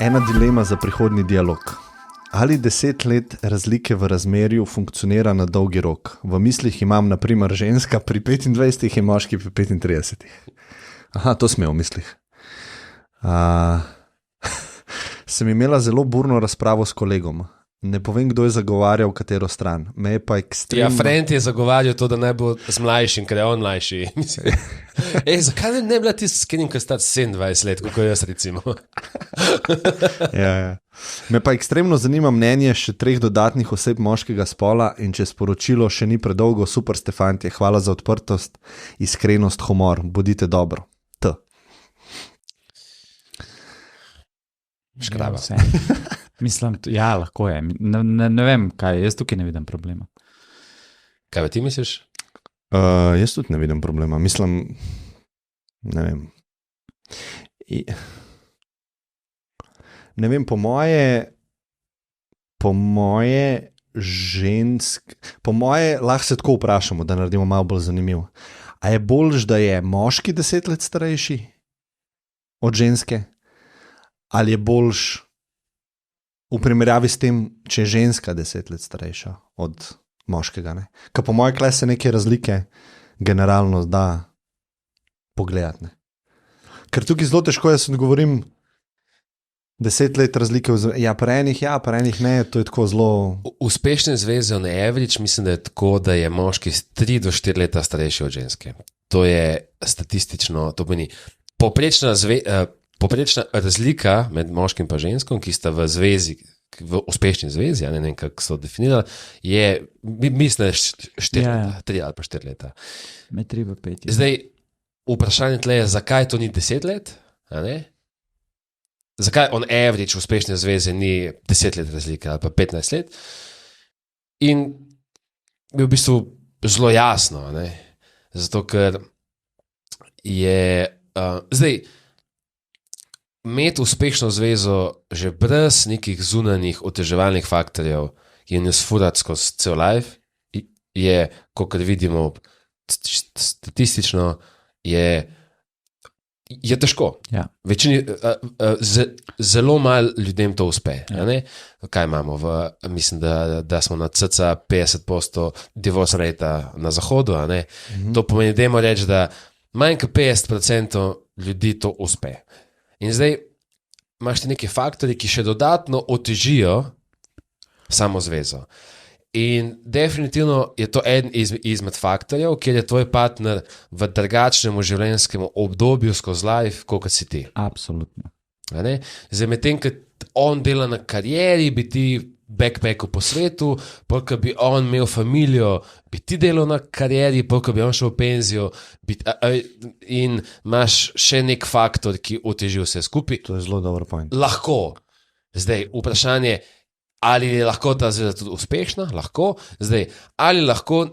Ena dilema za prihodnji dialog. Ali 10 let razlike v razmerju funkcionira na dolgi rok? V mislih imam na primer ženska pri 25 in moški pri 35. Aha, to sme v mislih. Sem imela zelo burno razpravo s kolegom. Ne povem, kdo je zagovarjal katero stran. Me je pa ekstremno... Ja, friend je zagovarjal to, da naj bo z mlajšim, ker je on mlajši. Zakaj ne bila ti s kenim, ki star 27 let, kako jaz recimo? Ja. Me pa ekstremno zanima mnenje še 3 dodatnih oseb moškega spola in če sporočilo še ni predolgo, super Stefantje, hvala za odprtost, iskrenost, humor, bodite dobro. T. Škraba. Mislim, ja, lahko je. Ne vem, kaj, jaz tukaj ne vidim problema. Kaj pa ti misliš? Jaz tudi ne vidim problema. Mislim, ne vem. Ne vem, po moje lahko se tako vprašamo, da naredimo malo bolj zanimivo. A je boljš, da je moški 10 let starejši od ženske? Ali je boljš v primerjavi s tem, če je ženska 10 let starejša od moškega? Ne? Ker po moje klase neke razlike generalno da pogledati. Ne? Ker tukaj zelo težko jaz odgovorim 10 let razlike, pri enih ne, to je tako zelo... Uspešne zveze on average, mislim, da je tako, da je moški 3 do 4 leta starejši od ženske. To je statistično, to pomeni poprečna razlika med moškim pa ženskom, ki sta v zvezi, v uspešni zvezi, ne vem, kako so definirali, je, mislim, 4 leta, 3 ali pa 4 leta. Med 3 pa 5. Zdaj, vprašanje tle je, zakaj to ni 10 let? A ne? Zakaj on average uspešne zveze ni 10 let razlike ali pa 15 let? In je v bistvu zelo jasno, ne? Zato, ker je, zdaj, imeti uspešno zvezo že brez nekih zunanjih oteževalnih faktorjev in jo sfurati skozi cel life je, kot vidimo statistično, je težko. Ja. Zelo malo ljudem to uspe. Ja. Ne? Kaj imamo? Mislim, da smo na cca 50% divorce rate na zahodu. A ne? To pomeni, dajmo reči, da manj kot 50% ljudi to uspe. In zdaj imaš ti neki faktori, ki še dodatno otežijo samo zvezo. In definitivno je to eden izmed faktorjev, kjer je tvoj partner v drugačnem življenjskem obdobju skozi life, kot si ti. Absolutno. Zdaj, medtem, ko on dela na karieri, bi ti backpacku po svetu, ko bi on imel familijo, bi ti delal na karieri, ko bi on šel v penzijo in imaš še nek faktor, ki oteži vse skupaj. To je zelo dober point. Lahko. Zdaj, vprašanje, ali je lahko ta zveza tudi uspešna? Lahko. Zdaj, ali lahko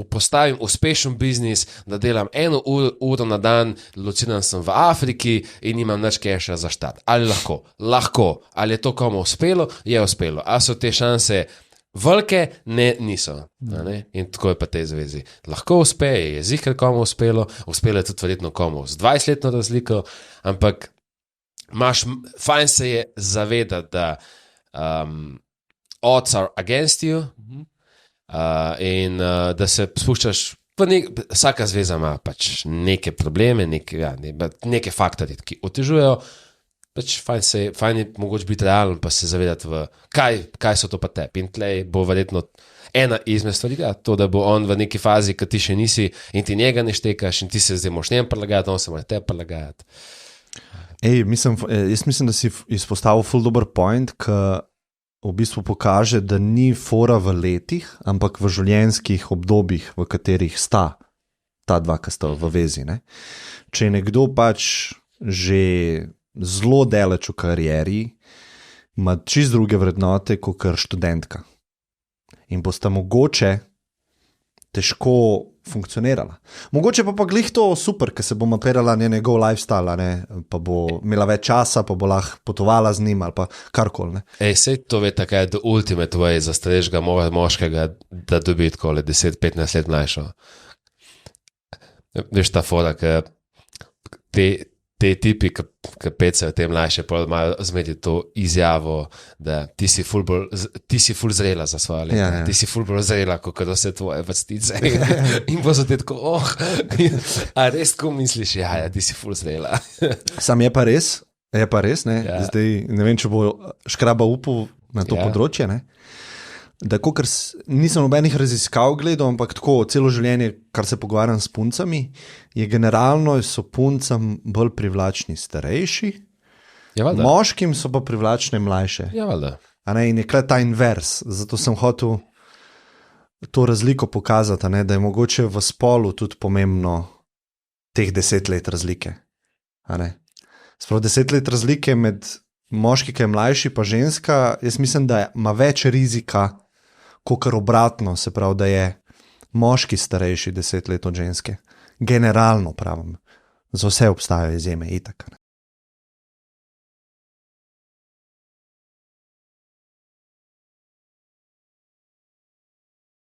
postavim uspešen biznis, da delam 1 uro na dan, lociran sem v Afriki in nimam nič keša za štart. Ali lahko? Lahko. Ali je to komu uspelo? Je uspelo. A so te šanse velike? Ne, niso. Ne? In tako je pa tej zvezi. Lahko uspe, je ziher komu uspelo je tudi verjetno komu z 20-letno razliko, ampak fajn se je zavedati, da odds are against you in da se spuščaš vsaka zveza ima pač neke probleme, neke faktorje, ki otežujejo, pač fajn je mogoče biti realen pa se zavedati kaj so to pa tebi. In tlej bo verjetno ena izmed stvari, to, da bo on v neki fazi, ki ti še nisi in ti njega ne štekaš in ti se zdaj moš njem prilagajati, on se mora tebi prilagajati. Jaz mislim, da si izpostavil ful dober point, ki v bistvu pokaže, da ni fora v letih, ampak v življenjskih obdobjih, v katerih sta ta dva, ki sta v vezi. Ne? Če je nekdo pač že zelo daleč v karieri, ima čist druge vrednote kot študentka. In bosta mogoče težko funkcionirala. Mogoče pa glih to super, ker se bo mapirala njegov lifestyle, ne? Pa bo imela več časa, pa bo lahko potovala z njim ali pa karkoli. Sej to ve tako, da ultimate way za starejšega moškega, da dobi tako 10-15 let mlajšo. Veš ta fora, ker te tipi, ki pecajo te mlajše, pa imajo zmeti to izjavo, da ti si ful zrela za svoje leta. Ja. Ti si ful bolj zrela, kot da vse tvoje vrstice. In pa so ti tako, a res tako misliš, ja, ti si ful zrela. Sam je pa res, ne? Ja. Zdaj ne vem, če bo škraba upal na to področje, ne? Da ker nisem nobenih raziskav gledal, ampak tako celo življenje, kar se pogovarjam s puncami, je generalno so puncam bolj privlačni starejši, Ja, valjda. moškim so pa privlačne mlajše. Ja, valjda. A ne, in je kle ta invers, zato sem hotel to razliko pokazati, a ne, da je mogoče v spolu tudi pomembno teh 10 let razlike. Sprav 10 let razlike med moški, ki je mlajši, pa ženska, jaz mislim, da ima več rizika, kot obratno, se pravi, da je moški starejši 10 let od ženske. Generalno pravim, za vse obstajajo izjeme, itak. Ne.